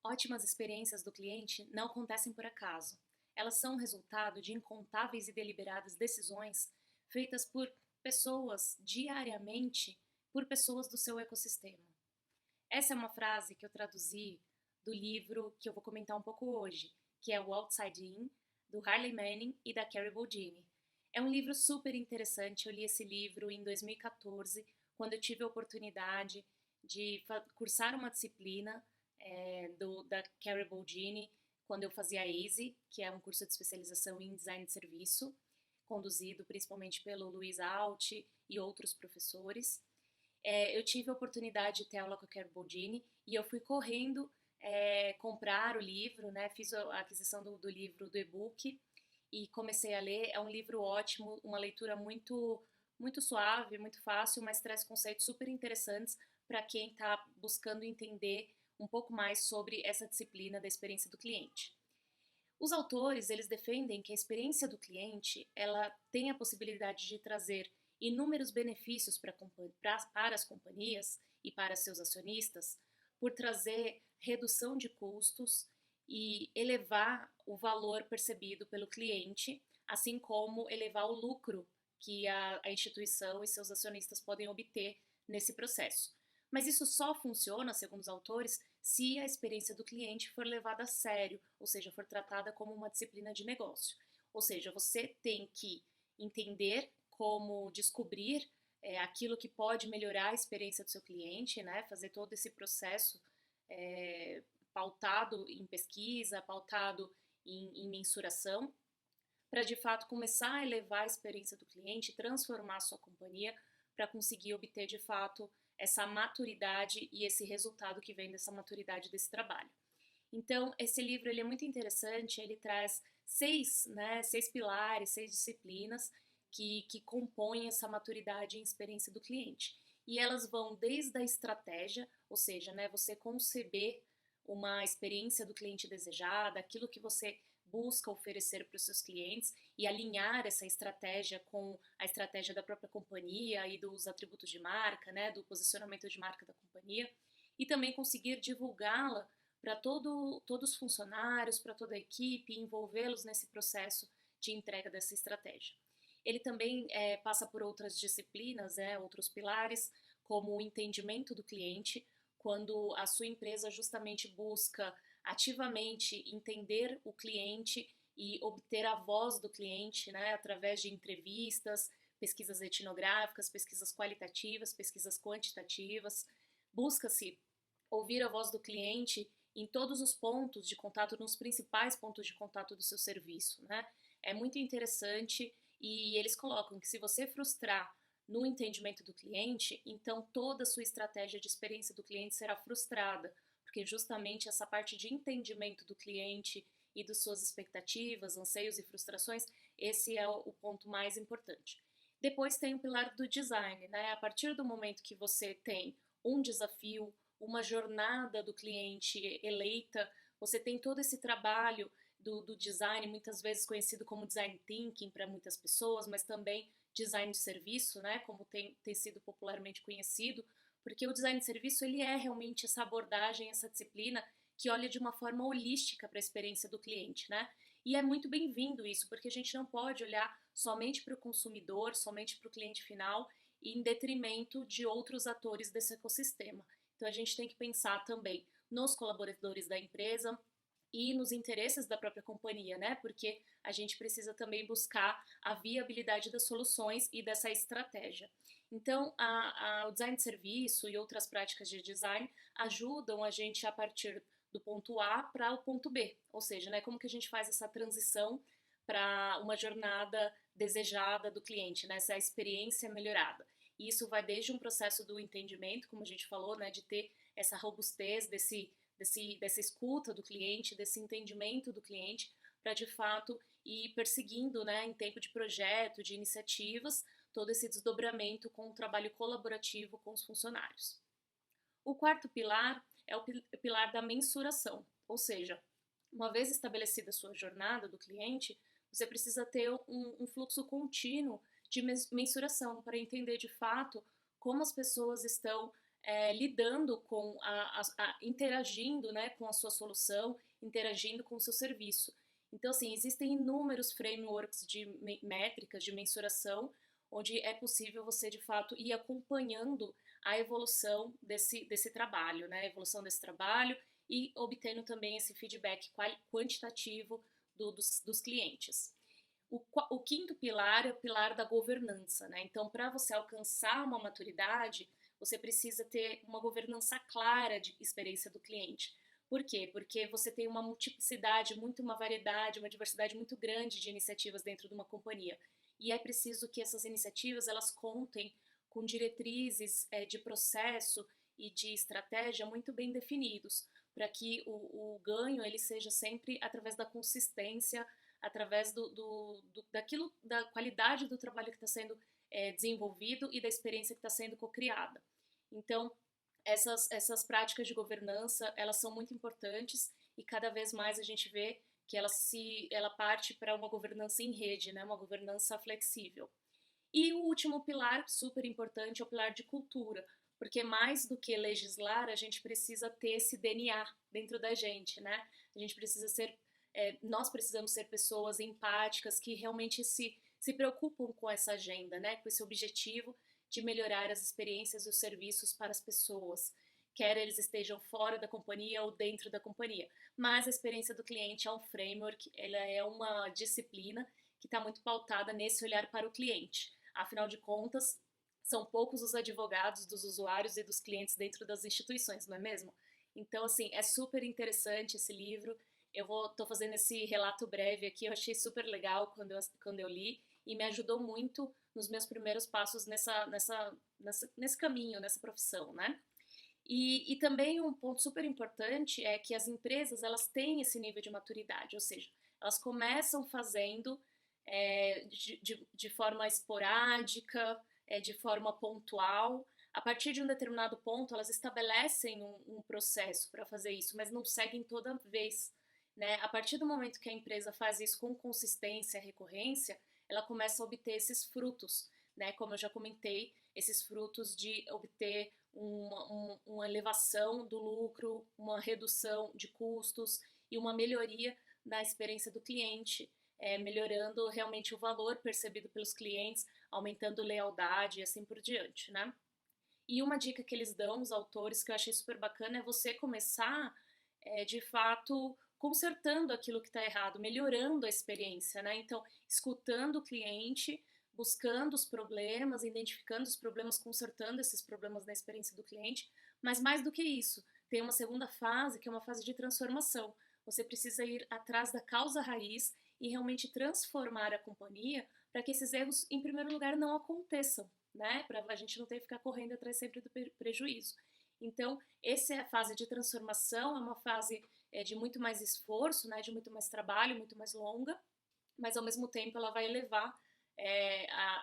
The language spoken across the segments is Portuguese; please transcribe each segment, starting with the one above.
Ótimas experiências do cliente não acontecem por acaso. Elas são resultado de incontáveis e deliberadas decisões feitas por pessoas diariamente, por pessoas do seu ecossistema. Essa é uma frase que eu traduzi do livro que eu vou comentar um pouco hoje, que é o Outside In, do Harley Manning e da Carrie Boldini. É um livro super interessante, eu li esse livro em 2014, quando eu tive a oportunidade de cursar uma disciplina da Carrie Boldini, quando eu fazia a ASE, que é um curso de especialização em design de serviço, conduzido principalmente pelo Luiz Alt e outros professores. Eu tive a oportunidade de ter aula com a Carrie Boldini e eu fui correndo comprar o livro, né? Fiz a aquisição do livro, do e-book, e comecei a ler. É um livro ótimo, uma leitura muito suave, muito fácil, mas traz conceitos super interessantes para quem está buscando entender um pouco mais sobre essa disciplina da experiência do cliente. Os autores, eles defendem que a experiência do cliente, ela tem a possibilidade de trazer inúmeros benefícios para as companhias e para seus acionistas, por trazer redução de custos e elevar o valor percebido pelo cliente, assim como elevar o lucro que a instituição e seus acionistas podem obter nesse processo. Mas isso só funciona, segundo os autores, se a experiência do cliente for levada a sério, ou seja, for tratada como uma disciplina de negócio. Ou seja, você tem que entender como descobrir aquilo que pode melhorar a experiência do seu cliente, né? Fazer todo esse processo pautado em pesquisa, pautado em mensuração, para de fato começar a elevar a experiência do cliente, transformar a sua companhia para conseguir obter de fato essa maturidade e esse resultado que vem dessa maturidade desse trabalho. Então, esse livro ele é muito interessante, ele traz seis pilares, 6 disciplinas que compõem essa maturidade e experiência do cliente. E elas vão desde a estratégia, ou seja, né, você conceber uma experiência do cliente desejada, aquilo que você busca oferecer para os seus clientes e alinhar essa estratégia com a estratégia da própria companhia e dos atributos de marca, né, do posicionamento de marca da companhia, e também conseguir divulgá-la para todos os funcionários, para toda a equipe, envolvê-los nesse processo de entrega dessa estratégia. Ele também passa por outras disciplinas, outros pilares, como o entendimento do cliente, quando a sua empresa justamente busca ativamente entender o cliente e obter a voz do cliente, né, através de entrevistas, pesquisas etnográficas, pesquisas qualitativas, pesquisas quantitativas. Busca-se ouvir a voz do cliente em todos os pontos de contato, nos principais pontos de contato do seu serviço, né? É muito interessante e eles colocam que se você frustrar no entendimento do cliente, então toda a sua estratégia de experiência do cliente será frustrada, porque justamente essa parte de entendimento do cliente e das suas expectativas, anseios e frustrações, esse é o ponto mais importante. Depois tem o pilar do design, né? A partir do momento que você tem um desafio, uma jornada do cliente eleita, você tem todo esse trabalho do design, muitas vezes conhecido como design thinking para muitas pessoas, mas também design de serviço, né? Como tem sido popularmente conhecido, porque o design de serviço ele é realmente essa abordagem, essa disciplina que olha de uma forma holística para a experiência do cliente, né? E é muito bem-vindo isso, porque a gente não pode olhar somente para o consumidor, somente para o cliente final, em detrimento de outros atores desse ecossistema. Então a gente tem que pensar também nos colaboradores da empresa e nos interesses da própria companhia, né? Porque a gente precisa também buscar a viabilidade das soluções e dessa estratégia. Então, o design de serviço e outras práticas de design ajudam a gente a partir do ponto A para o ponto B, ou seja, né, como que a gente faz essa transição para uma jornada desejada do cliente, né, essa experiência melhorada. E isso vai desde um processo do entendimento, como a gente falou, né, de ter essa robustez dessa escuta do cliente, desse entendimento do cliente, para de fato ir perseguindo, né, em tempo de projeto, de iniciativas, todo esse desdobramento com o trabalho colaborativo com os funcionários. O quarto pilar é o pilar da mensuração, ou seja, uma vez estabelecida a sua jornada do cliente, você precisa ter um fluxo contínuo de mensuração para entender de fato como as pessoas estão lidando com interagindo, né, com a sua solução, interagindo com o seu serviço. Então, assim, existem inúmeros frameworks de métricas, de mensuração, onde é possível você, de fato, ir acompanhando a evolução desse trabalho, né, a evolução desse trabalho e obtendo também esse feedback quantitativo dos clientes. O quinto pilar é o pilar da governança, né? Então, para você alcançar uma maturidade, você precisa ter uma governança clara de experiência do cliente. Por quê? Porque você tem uma multiplicidade, uma variedade, uma diversidade muito grande de iniciativas dentro de uma companhia. E é preciso que essas iniciativas elas contem com diretrizes de processo e de estratégia muito bem definidos, para que o ganho ele seja sempre através da consistência, através da qualidade do trabalho que está sendo desenvolvido e da experiência que está sendo cocriada. Então, essas práticas de governança, elas são muito importantes e cada vez mais a gente vê que ela parte para uma governança em rede, né? Uma governança flexível. E o último pilar, super importante, é o pilar de cultura, porque mais do que legislar, a gente precisa ter esse DNA dentro da gente, né? A gente precisa nós precisamos ser pessoas empáticas que realmente se preocupam com essa agenda, né? Com esse objetivo de melhorar as experiências e os serviços para as pessoas, quer eles estejam fora da companhia ou dentro da companhia. Mas a experiência do cliente é um framework, ela é uma disciplina que está muito pautada nesse olhar para o cliente. Afinal de contas, são poucos os advogados dos usuários e dos clientes dentro das instituições, não é mesmo? Então, assim, é super interessante esse livro. Tô fazendo esse relato breve aqui, eu achei super legal quando eu li e me ajudou muito nos meus primeiros passos nesse caminho, nessa profissão, né? E também um ponto super importante é que as empresas, elas têm esse nível de maturidade, ou seja, elas começam fazendo de forma esporádica, de forma pontual. A partir de um determinado ponto, elas estabelecem um processo para fazer isso, mas não seguem toda vez, né? A partir do momento que a empresa faz isso com consistência, recorrência, ela começa a obter esses frutos, né? Como eu já comentei, esses frutos de obter uma elevação do lucro, uma redução de custos e uma melhoria da experiência do cliente, melhorando realmente o valor percebido pelos clientes, aumentando lealdade e assim por diante, né? E uma dica que eles dão, os autores, que eu achei super bacana, é você começar, de fato, consertando aquilo que está errado, melhorando a experiência, né? Então, escutando o cliente, buscando os problemas, identificando os problemas, consertando esses problemas na experiência do cliente, mas mais do que isso, tem uma segunda fase, que é uma fase de transformação. Você precisa ir atrás da causa raiz e realmente transformar a companhia para que esses erros, em primeiro lugar, não aconteçam, né? Para a gente não ter que ficar correndo atrás sempre do prejuízo. Então, essa é a fase de transformação, é uma fase de muito mais esforço, né? De muito mais trabalho, muito mais longa, mas ao mesmo tempo ela vai elevar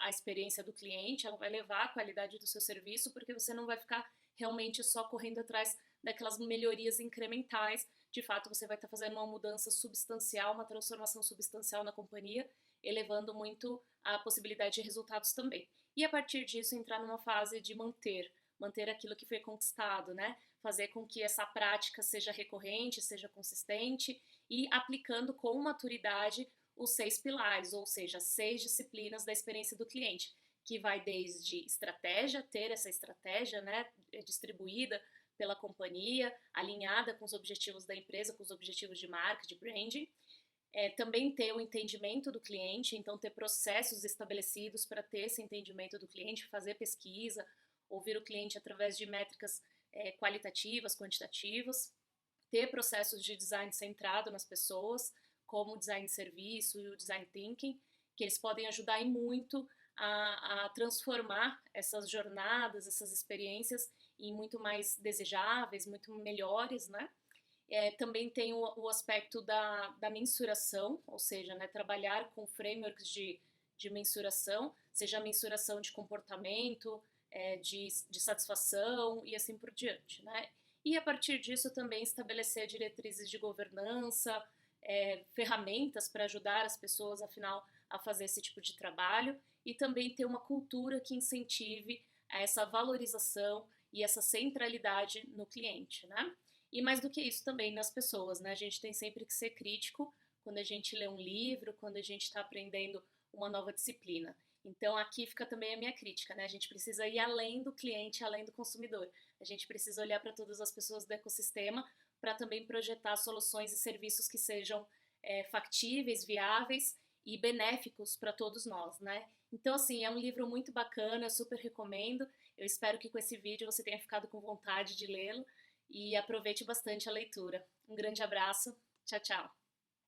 a experiência do cliente, ela vai levar a qualidade do seu serviço, porque você não vai ficar realmente só correndo atrás daquelas melhorias incrementais. De fato, você vai estar fazendo uma mudança substancial, uma transformação substancial na companhia, elevando muito a possibilidade de resultados também. E a partir disso, entrar numa fase de manter aquilo que foi conquistado, né? Fazer com que essa prática seja recorrente, seja consistente e aplicando com maturidade os 6 pilares, ou seja, 6 disciplinas da experiência do cliente, que vai desde estratégia, ter essa estratégia, né, distribuída pela companhia, alinhada com os objetivos da empresa, com os objetivos de marca, de branding. Também ter o entendimento do cliente, então ter processos estabelecidos para ter esse entendimento do cliente, fazer pesquisa, ouvir o cliente através de métricas qualitativas, quantitativas, ter processos de design centrado nas pessoas, como o design de serviço e o design thinking, que eles podem ajudar e muito a transformar essas jornadas, essas experiências em muito mais desejáveis, muito melhores, né? Também tem o aspecto da mensuração, ou seja, né, trabalhar com frameworks de mensuração, seja a mensuração de comportamento, de satisfação e assim por diante, né? E a partir disso também estabelecer diretrizes de governança, ferramentas para ajudar as pessoas, afinal, a fazer esse tipo de trabalho e também ter uma cultura que incentive essa valorização e essa centralidade no cliente, né? E mais do que isso também nas pessoas, né? A gente tem sempre que ser crítico quando a gente lê um livro, quando a gente está aprendendo uma nova disciplina. Então aqui fica também a minha crítica, né? A gente precisa ir além do cliente, além do consumidor. A gente precisa olhar para todas as pessoas do ecossistema para também projetar soluções e serviços que sejam factíveis, viáveis e benéficos para todos nós, né? Então, assim, é um livro muito bacana, eu super recomendo. Eu espero que com esse vídeo você tenha ficado com vontade de lê-lo e aproveite bastante a leitura. Um grande abraço, tchau, tchau!